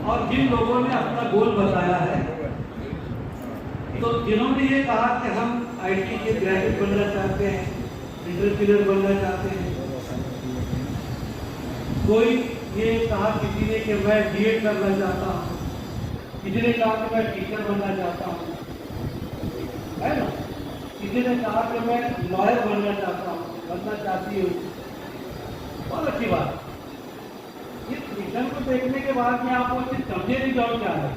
और जिन लोगों ने अपना गोल बताया है, तो जिन्होंने ये कहा कि हम आईटी के ग्रेजुएट बनना चाहते हैं, एंटरप्रेन्योर बनना चाहते हैं, कोई ये कहा किसी ने कि मैं बीएड करना चाहता हूँ, किसी ने कहा कि मैं टीचर बनना चाहता हूँ, है ना, किसी ने कहा कि मैं लॉयर बनना चाहता हूँ, बनना चाहती हूँ। बहुत अच्छी बात। इस मिशन को देखने के बाद में आपको चीज समझे नहीं जाओ क्या है।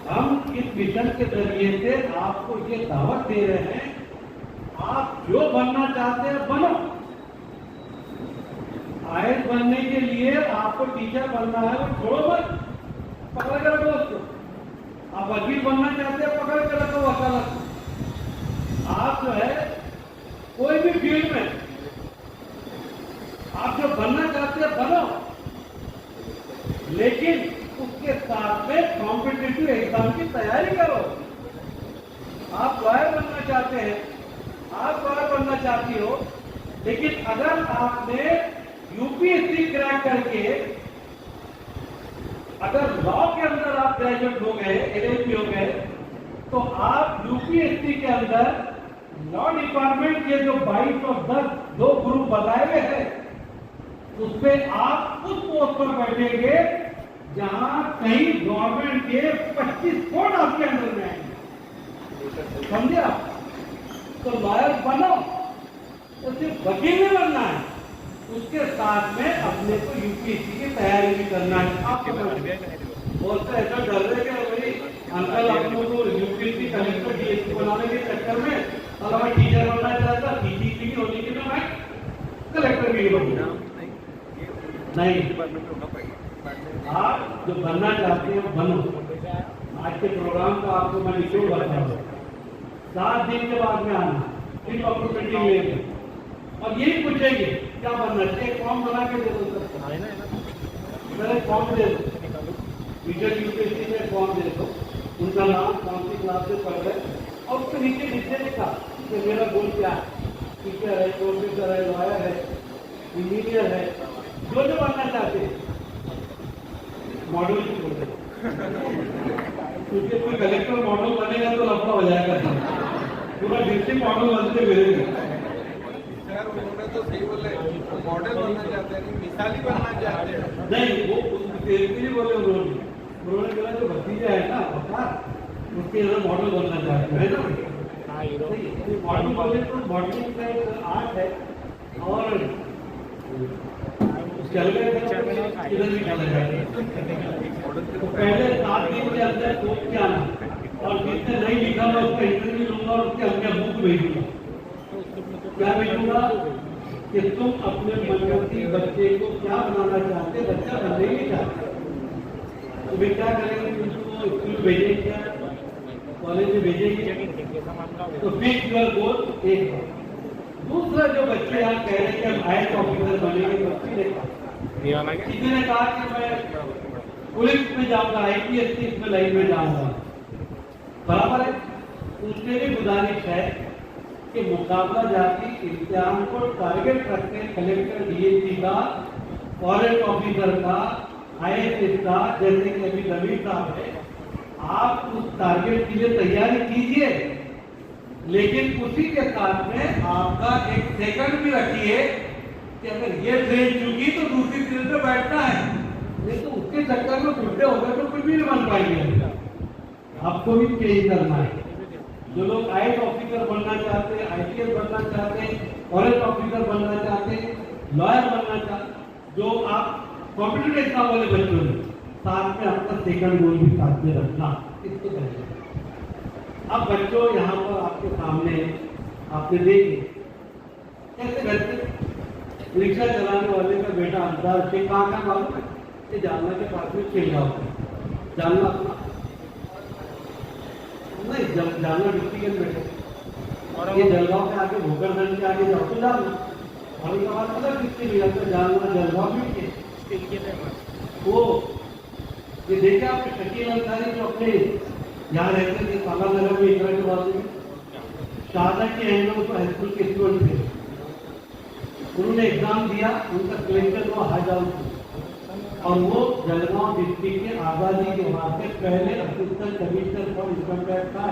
हम इस मिशन के जरिए से आपको ये दावत दे रहे हैं, आप जो बनना चाहते हैं बनो। आईएएस बनने के लिए आपको टीचर बनना है, वो छोड़ो मत, पकड़ कर रखो उसको। आप वकील बनना चाहते हैं, पकड़ कर रखो वकालत। आप जो है कोई भी फील्ड में आप जो बनना चाहते हैं बनो, लेकिन उसके साथ में कॉम्पिटिटिव एग्जाम की तैयारी करो। आप लॉयर बनना चाहते हैं, आप लॉयर बनना चाहती हो, लेकिन अगर आपने यूपीएससी क्रैक करके अगर लॉ के अंदर आप ग्रेजुएट हो गए, एलएलबी हो गए, तो आप यूपीएससी के अंदर लॉ डिपार्टमेंट के जो 22 और 10 दो ग्रुप बताए हुए हैं, उसमें आप उस पोस्ट पर बैठेंगे जहां कहीं गवर्नमेंट के 25 पोस्ट आपके अंदर में आएंगे। समझे आप? तो लॉयर बनो, तो सिर्फ वकील नहीं बनना है, उसके साथ में अपने को यूपीएससी की तैयारी भी करना है। आपको बोलते ऐसा डर रहे कि भाई अंकल अपनों को यूपीएससी कलेक्टर डीएसपी बनाने के चक्कर में अगर मैं टीचर बनना चाहता, टीचिंग भी होने के लिए मैं कलेक्टर भी बनना नहीं। आप जो बनना चाहते हैं बनो। आज के प्रोग्राम का आपको मैं निचोड़ बताऊंगा। 7 दिन के बाद में आना, फिर अपॉर्चुनिटी लेंगे और यही पूछेंगे क्या बनना चाहिए। फॉर्म बना के दे दो सर, फॉर्म दे दो, टीचर यूपीएससी में फॉर्म दे दो, उनका नाम, कौन सी क्लास से पढ़ रहे, और उसके नीचे लिखा कि मेरा गोल क्या है, टीचर है, प्रोफेसर है, लॉयर है, इंजीनियर है, जो जो बनना चाहते हैं। मॉडल बोलते क्योंकि कोई कलेक्टर मॉडल बनेगा तो लफड़ा हो जाएगा, पूरा डिस्ट्रिक्ट मॉडल बनते मिलेगा। सर उन्होंने तो सही बोले, मॉडल बनना चाहते हैं, मिसाली बनना चाहते हैं। नहीं, वो नहीं बोले उन्होंने बोला जो भतीजा है ना पता, उसके यहाँ मॉडल बनना चाहते हैं ना। मॉडल बोले तो मॉडलिंग का एक आर्ट है, और चल गए इधर भी चले जाए। तो पहले 7 दिन के अंदर सोच के आना, और जिसने नहीं लिखा मैं उसका इंटरव्यू लूंगा और उसके अंदर बुक भेजूंगा। क्या भेजूंगा कि तुम अपने मनगढ़ंत बच्चे को क्या बनाना चाहते, बच्चा बनने ही चाहते, तो वे क्या करेंगे, उसको स्कूल भेजेंगे क्या, कॉलेज में भेजेंगे। तो फिक्स योर गोल एक है। दूसरा जो बच्चे आप कह रहे हैं कि हम आईएएस ऑफिसर बनेंगे, किसी ने कहा कि मैं पुलिस में जाऊंगा, आईपीएस इसमें लाइन में जाऊंगा, बराबर है। उसके लिए गुजारिश है कि मुकाबला जाति इम्तिहान को टारगेट रखते हैं, कलेक्टर डीएसपी का, फॉरेस्ट ऑफिसर का, आईएएस का, जैसे कि अभी नवीन साहब है, आप उस टारगेट के लिए तैयारी कीजिए, लेकिन उसी के साथ में आपका एक सेकंड भी रखिए कि अगर ये ट्रेन चुकी तो दूसरी ट्रेन पे बैठना है, नहीं तो उसके चक्कर में बुढ़े हो गए तो कुछ भी नहीं बन पाएंगे। आपको भी चेंज करना है। जो लोग आईएएस ऑफिसर बनना चाहते हैं, आईपीएस बनना चाहते हैं, फॉरेस्ट ऑफिसर बनना चाहते हैं, लॉयर बनना चाहते, जो आप कॉम्पिटिटिव एग्जाम वाले बच्चों ने, साथ में आपका सेकंड गोल भी साथ में रखना, इसको करेंगे। अब बच्चों यहाँ पर आपके सामने आपने देखे कैसे करते रिक्शा चलाने वाले का बेटा अंदाज से कहाँ का मालूम है, ये जालना के पास में खेल रहा होता है, जालना अपना नहीं, जालना डिस्ट्रिक्ट में बैठे, और ये जलगांव के आगे भोकरदन के आगे जाओ तो जालना, और इसका बात अलग डिस्ट्रिक्ट में जाता है, जालना जलगांव भी वो ये देखे आपने शकील अंसारी जो अपने यहाँ रहते थे साला नगर में, इकरा के बाजू में शारदा के एंड में हाईस्कूल के स्टूडेंट थे, उन्होंने एग्जाम दिया, उनका सिलेक्शन हुआ हाई डाउन, और वो जलगांव डिस्ट्रिक्ट के आजादी के वहां से पहले assistant commissioner for income tax था।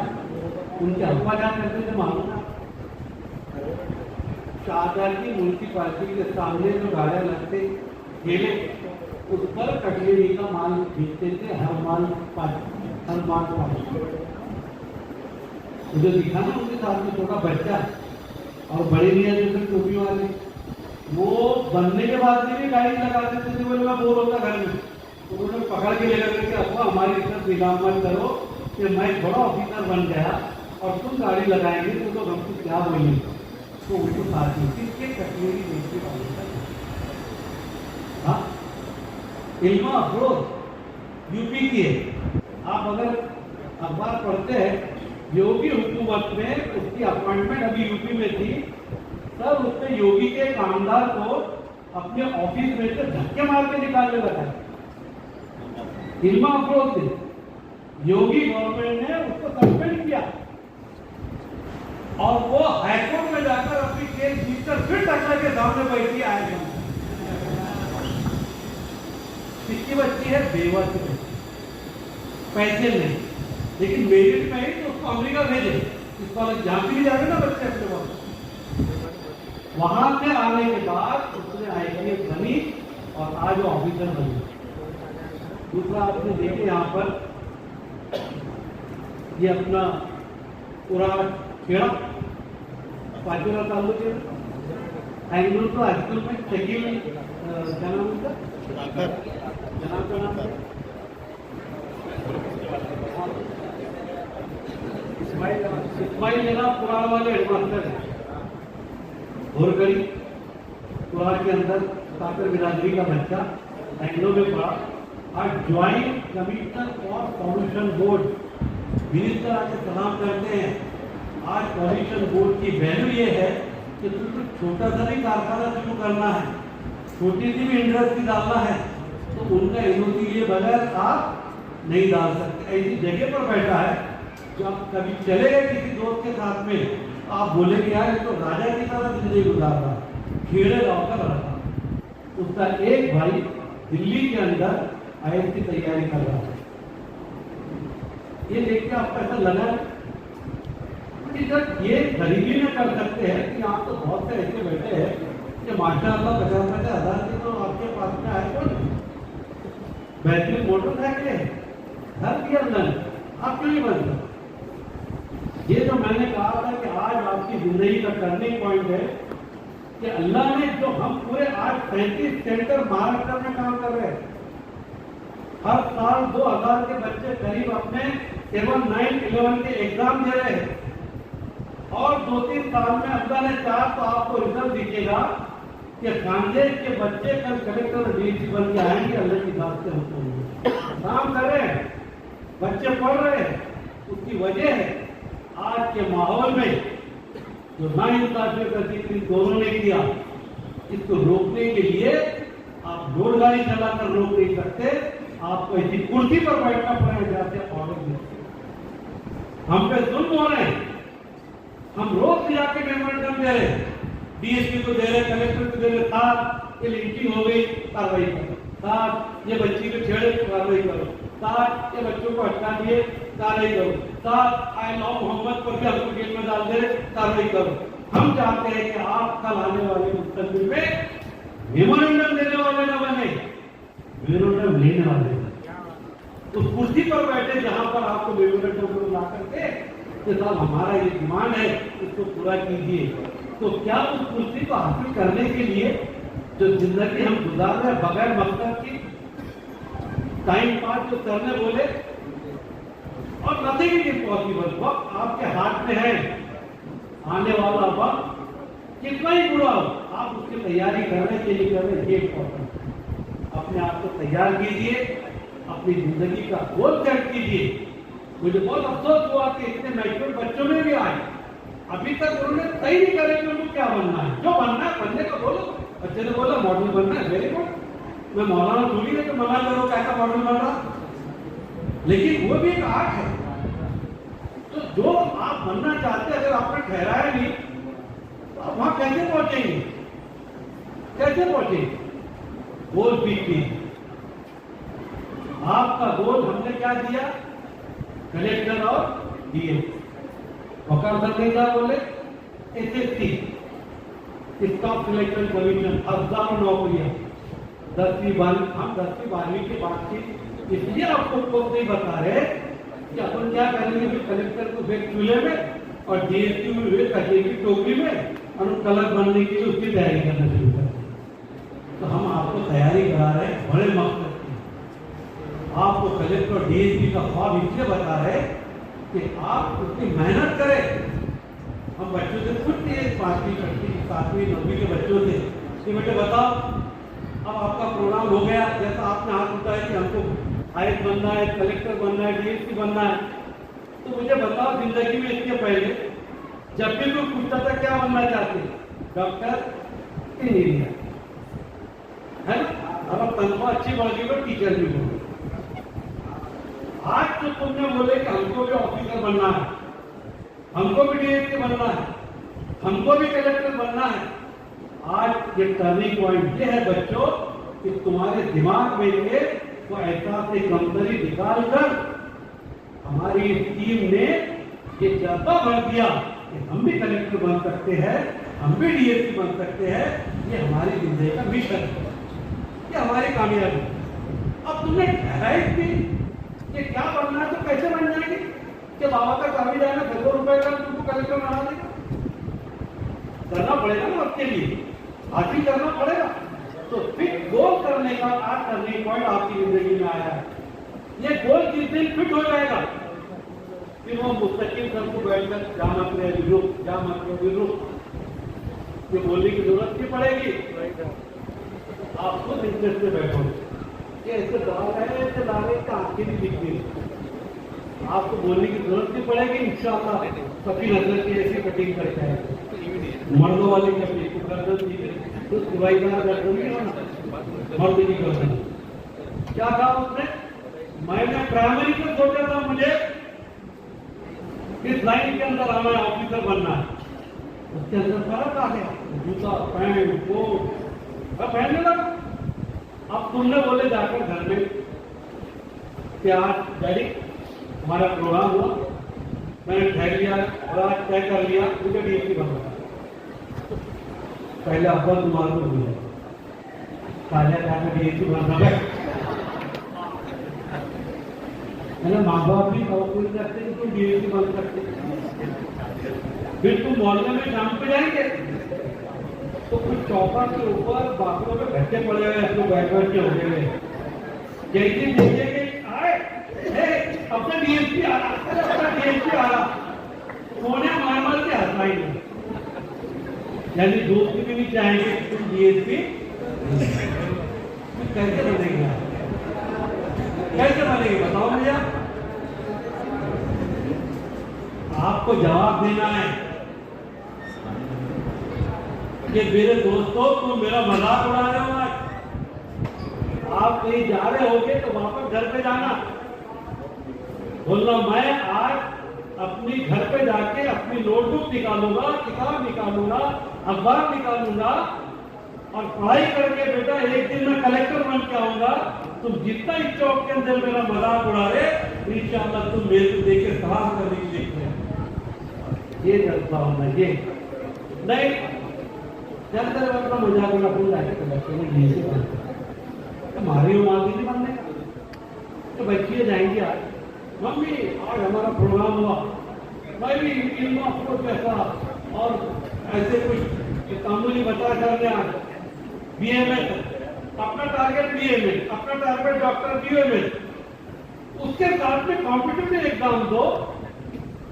उनके अब्बा क्या करते थे मालूम है? शाहजहां की म्यूनसिपालिटी के सामने जो गाड़ियां लगते ठेले, उस पर कटलेरी का माल बेचते थे। हर माल मुझे दिखा ना उनके साथ में छोटा बच्चा और बड़े भैया जो टोपी वाले, वो बनने के बाद भी गाड़ी लगा देते थे। बोले मैं बोर होता घर में, तो उन्होंने पकड़ के लेकर के अब्बा हमारी इतना निगाह मत करो कि मैं बड़ा ऑफिसर बन गया और तुम गाड़ी लगाएंगे तो लोग हमको क्या बोलेंगे। तो उनको साथ में किसके कटलेरी बेचते वाले। हाँ, इल्मा अफरोज यूपी की है। आप अगर अखबार पढ़ते हैं, योगी हुकूमत में उसकी अपॉइंटमेंट अभी यूपी में थी, तब उसने योगी के कामदार को अपने ऑफिस में से धक्के मार के निकालने लगा। इल्मा अफरोज ने, योगी गवर्नमेंट ने उसको सस्पेंड किया और वो हाईकोर्ट में जाकर अपनी केस जीतकर फिर टक्कर के सामने बैठी आएगा। किसकी बच्ची है? बेवा की बच्ची, पैसे नहीं, लेकिन मेरिट में ही तो उसको अमेरिका भेजे। इस कॉलेज जहां भी जाएंगे ना बच्चे अपने वक्त, वहां से आने के बाद उसने IAS बनी और आज वो ऑफिसर बनी। दूसरा आपने देखे यहाँ पर ये अपना पूरा खेड़ा पाचोरा तालुक है, एंगल तो हाईस्कूल में शकील क्या नाम उनका, जनाब का नाम इस्माइल जनाब पुराण वाले हेडमास्टर है। घोरगढ़ी पुराण के अंदर काकर बिरादरी का बच्चा एंग्लो में पढ़ा। आज joint commissioner for pollution board, minister आके सलाम करते हैं। आज पॉल्यूशन बोर्ड की वैल्यू ये है कि तुमको छोटा सा भी कारखाना शुरू करना है, छोटी सी भी इंडस्ट्री डालना है, तो उनका NOC लिए बगैर आप नहीं डाल सकते। ऐसी जगह पर बैठा है, जब कभी चले गए किसी दोस्त के साथ में, आप बोलेंगे यार ये तो राजा की तरह जिंदगी गुजार रहा, खेड़े गाँव का लड़का। उसका एक भाई दिल्ली के अंदर IAS की तैयारी कर रहा है। ये देख के आपको ऐसा लगा कि जब ये गरीबी में कर सकते हैं कि आप तो बहुत से ऐसे बैठे हैं कि माशाअल्लाह 50-50,000 की तो आपके पास में है, कौन बेहतरीन मोटरसाइकिल घर के अंदर आप क्यों नहीं बनते? ये जो मैंने कहा था कि आज आपकी जिंदगी का टर्निंग पॉइंट है कि अल्लाह ने जो हम पूरे आज 35 सेंटर महाराष्ट्र में काम कर रहे हैं। हर साल 2000 के बच्चे करीब अपने 7, 9, 11 के एग्जाम दे रहे हैं और 2-3 साल में अल्लाह ने चाहा तो आपको रिजल्ट दिखेगा कि खानदेश के बच्चे कल कलेक्टर DSP बन के आएंगे। अल्लाह की बात से हमको काम कर रहे हैं, बच्चे पढ़ रहे हैं। उसकी वजह है आज के माहौल में जो नाइंसाफी का जिक्र दोनों ने किया, इसको रोकने के लिए आप जोरदारी चलाकर रोक नहीं सकते। आपको ऐसी कुर्सी पर बैठना पड़ेगा जैसे ऑर्डर दिया। हम पे जुल्म हो रहे हैं, हम रोज जाके मेमोरेंडम दे रहे, DSP को दे रहे, कलेक्टर को दे रहे, साथ ये लिंचिंग हो गई कार्रवाई करो, साथ ये बच्ची को छेड़े कार्रवाई करो, साथ ये बच्चों को हटा दिए कार्रवाई करो, साथ आई लव मोहम्मद पर भी हमको जेल में डाल दे कार्रवाई करो। हम चाहते हैं कि आप कल आने वाले मुस्तकबिल में मेमोरेंडम देने वाले न बने, मेमोरेंडम लेने वाले। उस कुर्सी पर बैठे जहां पर आपको मेमोरेंडम को ला करके कि साहब हमारा ये डिमांड है, इसको पूरा कीजिए। तो क्या उस कुर्सी को हासिल करने के लिए जो जिंदगी हम गुजार रहे हैं बगैर मकसद की, टाइम पास जो सर ने बोले, और नथिंग इज इम्पॉसिबल। वक्त आपके हाथ में है, आने वाला वक्त कितना ही बुरा हो, आप उसकी तैयारी करने के लिए कर रहे हैं, ये इम्पोर्टेंट। अपने आप को तैयार कीजिए, अपनी जिंदगी का गोल सेट कीजिए। मुझे बहुत अफसोस हुआ कि इतने मैच्योर बच्चों में भी आए, अभी तक उन्होंने तय नहीं करे कि उनको क्या बनना है। जो बनना है बनने का बोलो। बच्चे ने बोला मॉडल बनना है, वेरी गुड, मैं मौलाना थोड़ी है तो मना करो कैसा मॉडल बन रहा, लेकिन वो भी एक आर्ट है। तो जो आप बनना चाहते हैं, अगर आपने ठहराया नहीं तो आप वहां कैसे पहुंचेंगे? कैसे पहुंचेंगे? गोल पीछे आपका गोल हमने क्या दिया, कलेक्टर और डीएम। वकार सर ने क्या बोले, एसएससी स्टाफ सिलेक्शन कमीशन, 1000 नौकरियां, 10वीं 12वीं, हम 10वीं 12वीं की बात की, इसलिए आपको लोग नहीं बता रहे कि अपन क्या करेंगे कि कलेक्टर को भेज चूल्हे में और डीएसपी में भेज कचेरी की टोकरी में और कलर बनने के लिए उसकी तैयारी करना शुरू कर दें। तो हम आपको तैयारी करा रहे हैं बड़े मकसद की। आपको कलेक्टर डीएसपी का ख्वाब इसलिए बता रहे कि आप उसकी मेहनत करें। हम बच्चों से पूछते हैं 5वीं 6वीं 7वीं 9वीं के बच्चों से कि बेटे बताओ, अब आपका प्रोग्राम हो गया, जैसा आपने हाथ उठाया कि हमको आईएएस बनना है, कलेक्टर बनना है, डीएसपी बनना है, तो मुझे बताओ जिंदगी में इसके पहले जब भी कोई पूछता था क्या बनना चाहते, डॉक्टर, इंजीनियर, है ना? अब तनख्वाह अच्छी बढ़ गई तो टीचर भी बोले। आज तो तुमने बोले कि हमको भी ऑफिसर बनना है, हमको भी डीएसपी बनना है, हमको भी कलेक्टर बनना है। आज ये टर्निंग पॉइंट ये है बच्चों कि तुम्हारे दिमाग में से वो ऐसा से कमजोरी निकाल कर हमारी टीम ने ये जज्बा भर दिया कि हम भी कलेक्टर बन सकते हैं, हम भी डीएसपी बन सकते हैं। ये हमारी जिंदगी का मिशन है, ये हमारी कामयाबी। अब तुमने ठहराई थी कि क्या बनना है तो कैसे बन जाएंगे कि बाबा का काम जाएगा 200 रुपए का तुमको कलेक्टर बना देगा? करना पड़ेगा ना, उसके लिए हासिल करना पड़ेगा। तो फिट गोल करने का आज टर्निंग पॉइंट आपकी जिंदगी में आया है। ये गोल जिस दिन फिट हो जाएगा फिर वो मुस्तकिल सबको बैठकर जा मत रहे रुक, जा मत रहे रुक, ये बोलने की जरूरत नहीं पड़ेगी। आप खुद इंटरेस्ट से बैठो कि ऐसे दाल है, ऐसे दाल है, आंखें भी दिख गई, आपको बोलने की जरूरत नहीं पड़ेगी। इंशाअल्लाह सभी नजर की ऐसी कटिंग करते हैं, मर्दों वाली कटिंग तो सिवाई का मर्द की गर्दन। क्या कहा उसने, मैंने प्राइमरी में सोचा था मुझे इस लाइन के अंदर हमें ऑफिसर बनना है, उसके अंदर फर्क आ गया, जूता पैंट कोट पहनने लगा। अब तुमने बोले जाकर घर में प्यार डैडी हमारा प्रोग्राम हुआ, मैंने ठहर लिया और आज तय कर लिया मुझे डीएसपी बनना। पहले अब्बा कुमार को बोला पहले जाकर डीएसपी बनना है ना, माँ बाप भी कॉपरेट करते हैं, तुम डीएसपी बन सकते। फिर तुम मोहल्ले में शाम पे जाएंगे तो कुछ चौका के ऊपर बाथरूम में घट्टे पड़े हुए हैं, तो बैठ के हो गए जैसे देखेंगे आए अपना डीएसपी आ रहा, अपना डीएसपी आ रहा, सोने मार मार के हंसा ही नहीं। यानी दोस्त भी नहीं चाहेंगे तुम डीएसपी कैसे बनेगा, कैसे बनेगी बताओ भैया। आपको जवाब देना है कि मेरे दोस्तों तुम मेरा मजाक उड़ा रहे हो, आज आप कहीं जा रहे होगे तो वापस घर पे जाना, बोलना मैं आज अपनी घर पे जाके अपनी नोटबुक निकालूंगा, किताब निकालूंगा, अखबार निकालूंगा और पढ़ाई करके बेटा एक दिन मैं कलेक्टर बन के आऊंगा। तुम जितना इस चौक के अंदर मेरा मजाक उड़ा रहे इंशाअल्लाह तुम मेरे को देख के साहस करने की देखते हैं। ये जज्बा होना, ये नहीं जानते अपना मजाक उड़ा भूल जाके कलेक्टर में डीएसपी बनते हमारी उम्र नहीं बनने का। तो बच्चियाँ जाएंगी आज मम्मी आज हमारा प्रोग्राम हुआ, मैं भी इल्म आपको कैसा और ऐसे कुछ कानूनी बता करने आज बीएमएस अपना टारगेट, बीएमएस अपना टारगेट, डॉक्टर बीएमएस, उसके साथ में कॉम्पिटिटिव एग्जाम दो।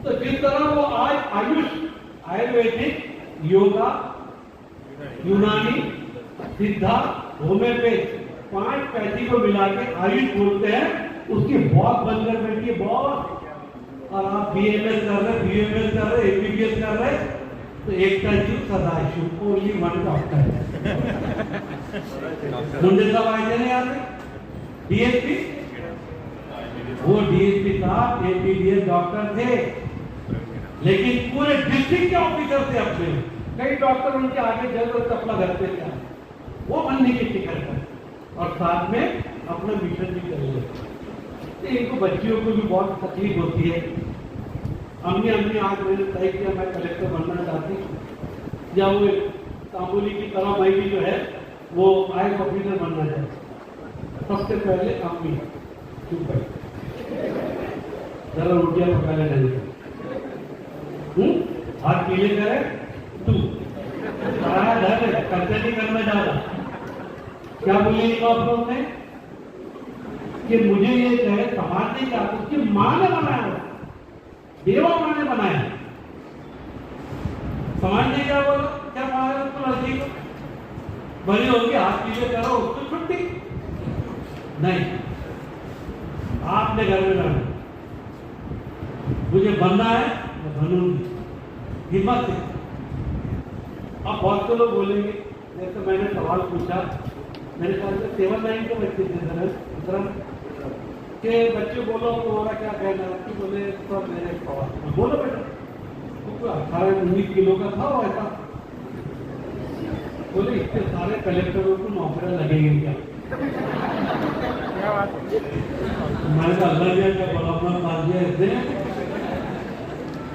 तो जिस तरह वो आज आयुष, आयुर्वेदिक, योगा, यूनानी, सिद्धा, होम्योपैथी 5 पैथी को मिला के आयुष बोलते हैं, उसकी बॉस बनकर बैठी है बॉस। और आप बीएमएस कर रहे, बीएमएस कर रहे, एमबीबीएस कर रहे, तो एक का जीव सदाशिव ओनली वन डॉक्टर मुझे सब आए नहीं आते डीएसपी, वो डीएसपी साहब एमबीबीएस डॉक्टर थे लेकिन पूरे डिस्ट्रिक्ट के ऑफिसर थे अपने, कई डॉक्टर उनके आगे जरूरत अपना घर पे था, वो बनने की फिक्र कर और साथ में अपना मिशन भी कर लिया। तो इनको बच्चियों को भी बहुत तकलीफ होती है। हमने आज मैंने तय किया मैं कलेक्टर बनना चाहती हूँ, या वो काबुली की तरह मैं भी जो है वो IAS ऑफिसर बनना चाहती। सबसे पहले अम्मी चुप है, जरा रोटियां पकाने नहीं, हाथ पीले करे तू खर्चा नहीं करना चाह रहा। क्या बोलेंगे आप लोग ने कि मुझे ये कहे समाज नहीं चाहता, उसकी मां ने बनाया, देवा मां ने बनाया, समाज ने क्या बोला, क्या मारा उसको लड़की को बनी होगी, हाथ पीले करो उसको छुट्टी नहीं, आपने घर में रहना, मुझे बनना है मैं बनूंगी, हिम्मत से। अब बहुत से लोग बोलेंगे, जैसे मैंने सवाल पूछा, मेरे ख्याल से 7-9 के बच्चे थे के बच्चे बोलो तुम्हारा क्या कहना है, कि बोले सर मेरे सवाल बोलो बेटा, तो 18-19 किलो का था वो ऐसा, बोले इतने सारे कलेक्टरों को नौकरियां लगेंगे क्या? मैंने कहा अल्लाह ने क्या बराबर मान दिया इसने,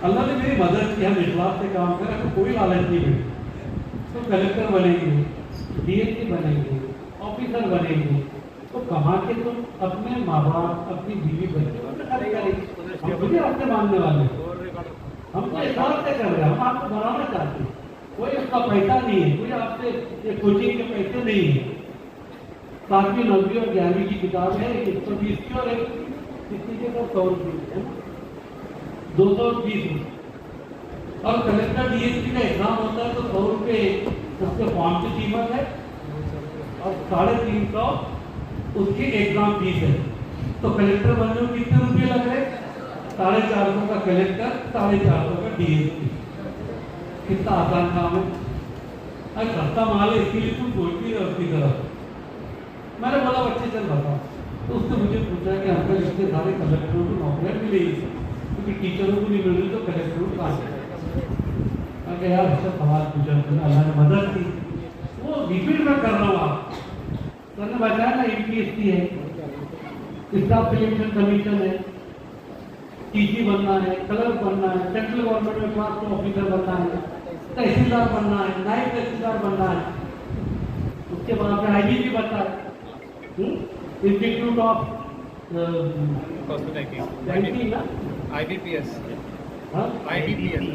अल्लाह ने मेरी मदद की, हम इखलास से काम करें तो कोई लालच नहीं मिली, तो कलेक्टर बनेंगे, DSP बनेंगे, ऑफिसर बनेंगे, तो कमा के तुम अपने माँ बाप अपनी बीवी बच्चों को करेंगे। हम खुद आपसे मानने वाले, हम तो इखलास से कर रहे हैं, हम आपको बढ़ाना चाहते हैं, कोई उसका पैसा नहीं है, कोई आपसे ये कोचिंग के पैसे नहीं है। 7वीं 9वीं और 11वीं की किताब है, 120 की और एक किसी के तो 100 रुपये है, 220। और कलेक्टर DSP का एग्जाम होता है तो 100 रुपये उसके फॉर्म की कीमत है और 350 उसकी एग्जाम फीस है। तो कलेक्टर बनने में कितने रुपये लग रहे? 450 का कलेक्टर, 450 का DSP। कितना आसान काम है, अरे सस्ता माल है इसके लिए तुम बोलती है उसकी तरफ। मैंने बोला बच्चे चल बताओ, तो उसने मुझे पूछा कि अंकल इतने सारे कलेक्टरों को नौकरियां मिलेगी, क्योंकि टीचरों को नहीं मिल रही तो कलेक्टरों को कहाँ से? मैं यार अच्छा सवाल पूछा, अल्लाह ने मदद की, वो रिपीट में कर रहा हूँ। आप सर ने बताया ना UPSC है, स्टाफ सिलेक्शन कमीशन है, TC बनना है, क्लर्क बनना है, सेंट्रल गवर्नमेंट में क्लास 2 ऑफिसर बनना है, तहसीलदार बनना है, नायब तहसीलदार बनना है, उसके बाद में IBP बनना है, इंस्टीट्यूट ऑफ बैंकिंग ना, IBPS, हाँ IBPS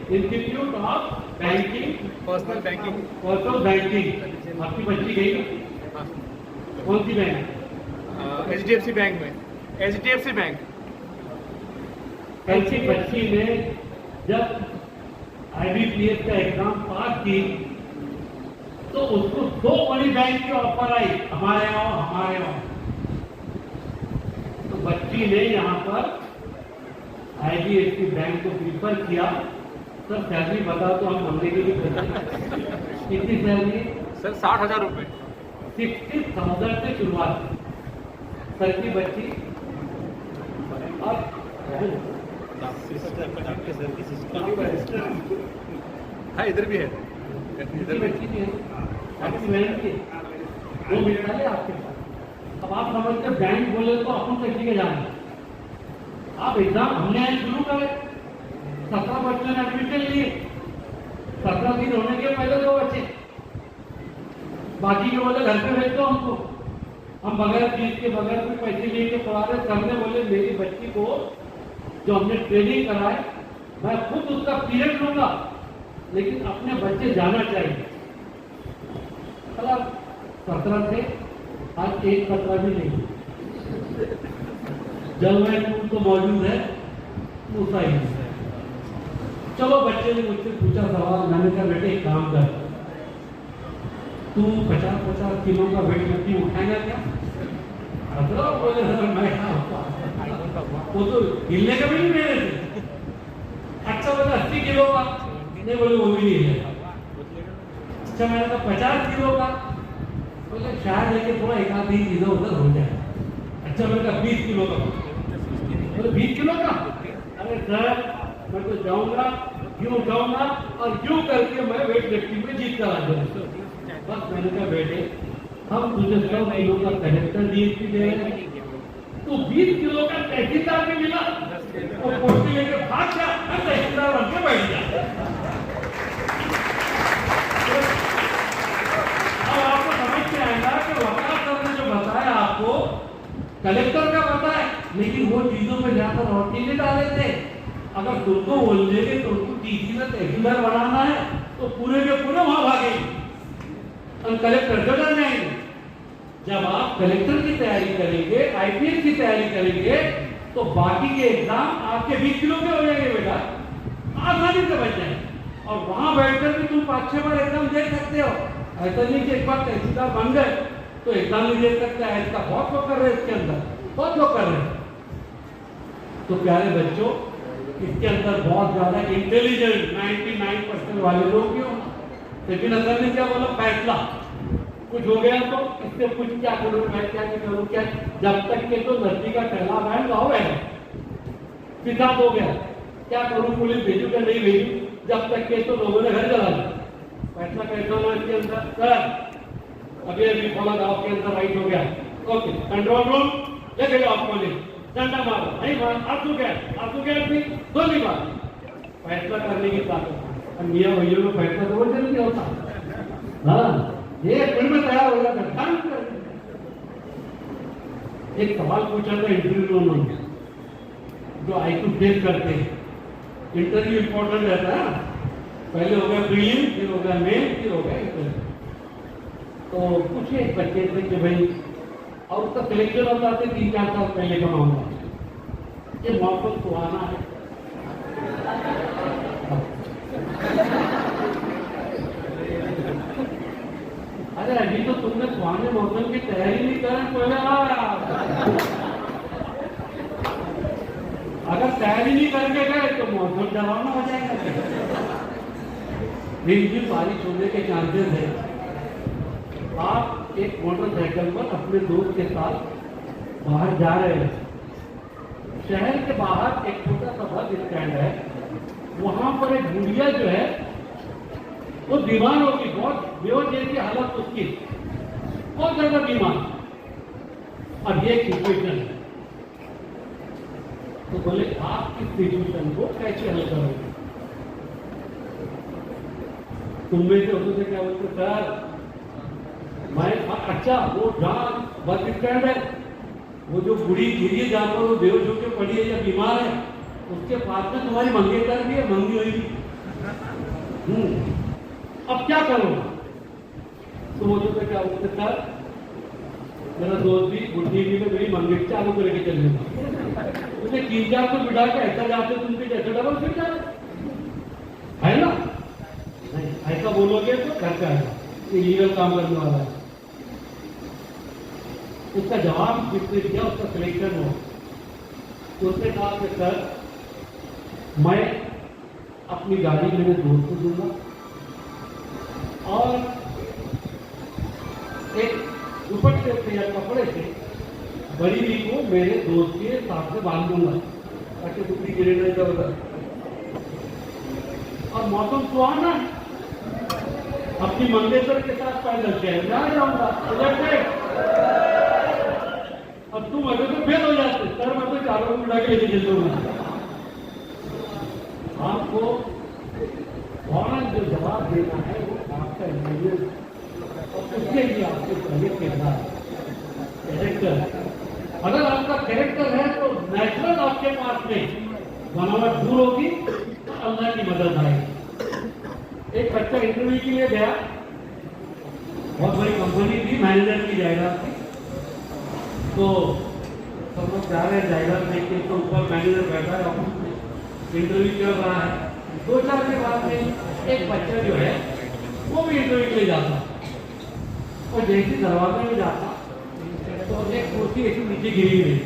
institute of banking, personal banking. आपकी बच्ची गई कौन सी बैंक? HDFC बैंक में, HDFC बैंक। ऐसी बच्ची ने जब IBPS का एग्जाम पास की तो उसको 2 बड़ी बैंक की ऑफर आई, हमारे यहाँ। तो बच्ची ने यहाँ पर IBPS बैंक को प्रीफर किया। सर सैलरी बता तो हम बनने के लिए कितनी सैलरी? सर 60,000 रुपये। 60,000 से शुरुआत सर की बच्ची, और हाँ इधर भी है, इधर बच्ची भी है, आपकी बहन की वो मिलता है आपके साथ। अब आप समझते बैंक बोले तो अपन कैसे के जाना, आप एग्जाम हमने आज शुरू करें, 17 बच्चों ने एडमिशन लिए, 17 दिन होने के पहले 2 बच्चे, बाकी के बोले घर पे भेज दो हमको, हम बगैर फीस के बगैर कोई पैसे लेके पढ़ा रहे। सर ने बोले मेरी बच्ची को जो हमने ट्रेनिंग कराए मैं खुद उसका पीरियड लूंगा, लेकिन अपने बच्चे जाना चाहिए। 17 से आज 1 खतरा भी नहीं, जलवायु स्कूल तो मौजूद है, मूसा ही है। चलो बच्चे ने मुझसे पूछा सवाल, मैंने कहा बेटे एक काम कर, तू 50-50 किलो का वेट लिफ्टिंग उठाएगा क्या? बोले सर मैं वो तो हिलने का भी नहीं मेरे से। अच्छा बोले 80 किलो का, नहीं बोले वो भी नहीं है। अच्छा मैंने कहा 50 किलो का, बोले शायद लेके थोड़ा एक आध दिन इधर उधर हो जाए। अच्छा मैंने कहा 20 किलो का, बोले 20 किलो का, अरे सर मैं तो जाऊंगा, यूं जाऊंगा और यूं करके मैं वेट लिफ्टिंग में जीत कर आ जाऊंगा। बस मैंने कहा बेटे हम तुझे 100 किलो का कलेक्टर डीएसपी दे रहे हैं, तो 20 किलो का तहसीलदार भी मिला और कुर्सी लेके भाग जा, तहसीलदार बन के बैठ जा। अब आपको समझ में आएगा कि वकाल सर ने जो बताया आपको कलेक्टर का बताया, लेकिन वो चीजों में ज्यादा रोटी नहीं डाले थे। अगर तुमको बोल देंगे तुमको टीसी में तहसीलदार बनाना है तो पूरे के पूरे वहां भागेंगे और कलेक्टर को डर जाएंगे। जब आप कलेक्टर की तैयारी करेंगे, आईपीएस की तैयारी करेंगे, तो बाकी के एग्जाम आपके 20 किलो के हो जाएंगे बेटा, आसानी से बच जाएंगे। और वहां बैठकर भी तुम 5-6 बार एग्जाम दे सकते हो। ऐसा नहीं कि एक बार तहसीलदार बन गए तो एग्जाम नहीं दे सकते हैं। इसका बहुत लोग कर रहे हैं, इसके अंदर बहुत लोग कर रहे हैं। तो प्यारे बच्चों, इसके अंदर बहुत ज्यादा इंटेलिजेंट 99% वाले लोग क्यों, लेकिन अगर ने क्या बोला, फैसला कुछ हो गया तो इससे कुछ क्या करूं, मैं क्या करूं, क्या, जब तक के तो नदी का पहला बैन गाँव है, पिता हो गया, क्या करूं, पुलिस भेजू क्या नहीं भेजू, जब तक के तो लोगों ने घर जला दिया। फैसला कैसे होना इसके अंदर, सर अभी अभी खोला गाँव के अंदर राइट हो गया, ओके कंट्रोल रूम लेके जाओ आपको, डंडा मारो, नहीं मार, आप तो क्या थी गोली मार। फैसला करने की ताकत मियां भैया में फैसला तो वो जल्दी होता। हाँ, ये फिल्म में तैयार हो जाता। एक सवाल पूछा था इंटरव्यू में, जो आईक्यू टेस्ट करते हैं, इंटरव्यू इंपॉर्टेंट रहता है, पहले हो गया प्रीलिम, फिर हो गया मेन, फिर हो गया इंटरव्यू। तो पूछे एक बच्चे से कि भाई, और उसका सिलेक्शन होता है 3-4 साल पहले का मामला, ये मौसम सुहाना है, अरे अभी तो तुमने सुहाने मौसम की तैयारी नहीं करें, पहले अगर तैयारी नहीं करके गए तो मौसम डरावना हो जाएगा। रिमझिम बारिश होने के चांसेस है। आप एक मोटरसाइकिल पर अपने दोस्त के साथ बाहर जा रहे हैं, शहर के बाहर एक छोटा सा बस स्टैंड है, वहां पर एक बुढ़िया जो है वो बीमार होगी, बहुत बेहोश जैसी हालत उसकी, बहुत ज्यादा बीमार। अब ये सिचुएशन है, तो बोले आप इस सिचुएशन को कैसे हल करोगे? तुम में से होते क्या बोलते, सर मैं, अच्छा वो जहाँ बस स्टैंड है, वो जो बुढ़ी गिरी जहाँ पर वो बेहोश होकर पड़ी है या बीमार है, उसके पास में तुम्हारी मंगेतर भी है, मंगी हुई भी। अब क्या करोगे? तो वो जो क्या बोलते, सर मेरा दोस्त भी बुढ़ी भी में मेरी मंगेतर चालू करके चल जाता, उसे 3-4 को बिठा के ऐसा जाते तुमसे जैसे डबल फिर जाए, है ना? नहीं, ऐसा बोलोगे तो घर का है, इलीगल काम करने वाला है। उसका जवाब जिसने दिया उसका सिलेक्शन हो, तो उसने कहा कि सर मैं अपनी गाड़ी मेरे दोस्त को दूंगा और एक दुपट्टे से या कपड़े से बड़ी भी को मेरे दोस्त के साथ में बांध दूंगा ताकि दूसरी गिरे नहीं इधर उधर। और मौसम सुहाना, अपनी मंगेतर के साथ पैदल शहर में आ जाऊंगा, अब तुम अगर तो फेल हो जाते, सर मैं तो चारों को उड़ा के लेके चल दूंगा। आपको फौरन जो जवाब देना है वो आपका इंजीनियर, और उसके लिए आपके पहले किरदार कैरेक्टर, अगर आपका कैरेक्टर है तो नेचुरल आपके पास में बनावट दूर होगी, तो अल्लाह की मदद आएगी। एक बच्चा इंटरव्यू के लिए गया, बहुत बड़ी कंपनी थी, मैनेजर की जायदाद थी, तो सब लोग जा रहे हैं जायदाद देख के, तो ऊपर मैनेजर बैठा है ऑफिस में, इंटरव्यू कर रहा है। 2-4 के बाद में एक बच्चा जो है वो भी इंटरव्यू के लिए जाता, और जैसे दरवाजे में जाता तो एक कुर्सी ऐसी नीचे गिरी हुई,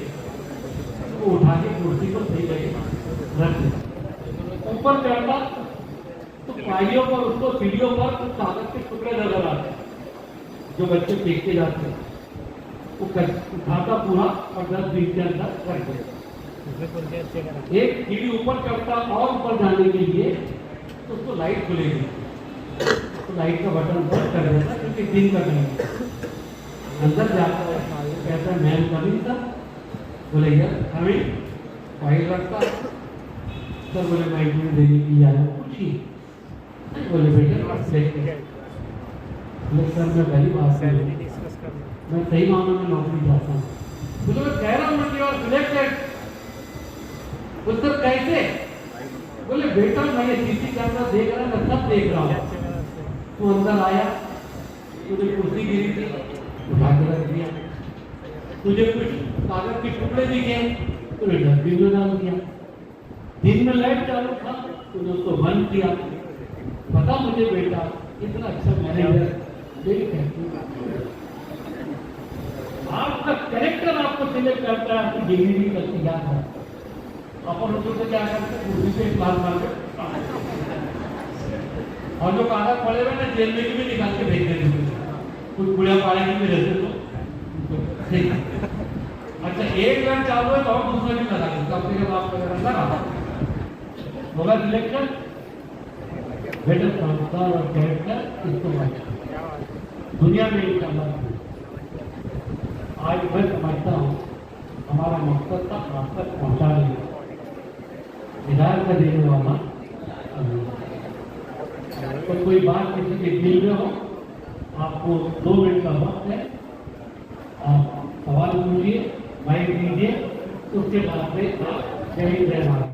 वो उठा के कुर्सी को सही जगह रख दिया। ऊपर चढ़ता तो पाइयों पर उसको सीढ़ियों पर कुछ कागज के टुकड़े नजर आते, जो बच्चे फेंकते जाते हैं, वो उठाता पूरा और 10-20 के अंदर रख देता। एक सीढ़ी ऊपर चढ़ता और ऊपर जाने के लिए तो उसको लाइट खुलेगी, तो लाइट का बटन बंद कर देता क्योंकि दिन का टाइम। अंदर जाकर कहता है मैम कभी था, बोले यार हमें फाइल रखता सर, बोले मैं इंटरव्यू देने की जा रहा हूँ, पूछिए। बोले बेटा बोले सर मैं पहली बात कर मैं सही मामले में नौकरी चाहता हूँ। बोले मैं कह रहा हूँ मुझे और सिलेक्टेड। बोले सर कैसे? बोले बेटा मैं ये सीसी कैमरा देख रहा, मैं सब देख रहा हूँ। तो अंदर आया, तुझे कुर्सी गिरी थी उठा के रख दिया, तुझे कुछ कागज के टुकड़े दिखे तूने डस्टबिन में डाल दिया, दिन में लाइट चालू था तूने उसको बंद किया। पता मुझे बेटा इतना अच्छा मैनेजर आपका कैरेक्टर आपको सिलेक्ट करता है, आपकी डिग्री का तैयार है। अपन उसको तो क्या करते हैं, कुर्सी पे लाल मार के और जो कागज पड़े हुए ना जेल में भी निकाल के भेज देते, कुछ बुढ़िया पाड़े में रहते तो अच्छा एक बार चालू है तो और दूसरा भी लगा देते, अपने के बाप वगैरह लगा होगा सिलेक्शन। बेटर संस्कार और कैरेक्टर इसको दुनिया में ही करना। आज मैं समझता हूँ हमारा मकसद था आप तक पहुँचाने, हिदायत का देने वाला। तो कोई बात किसी के दिल में हो, आपको 2 मिनट का वक्त है, आप सवाल पूछिए, माइक दीजिए, उसके बाद में आप जय हिंद जय भारत।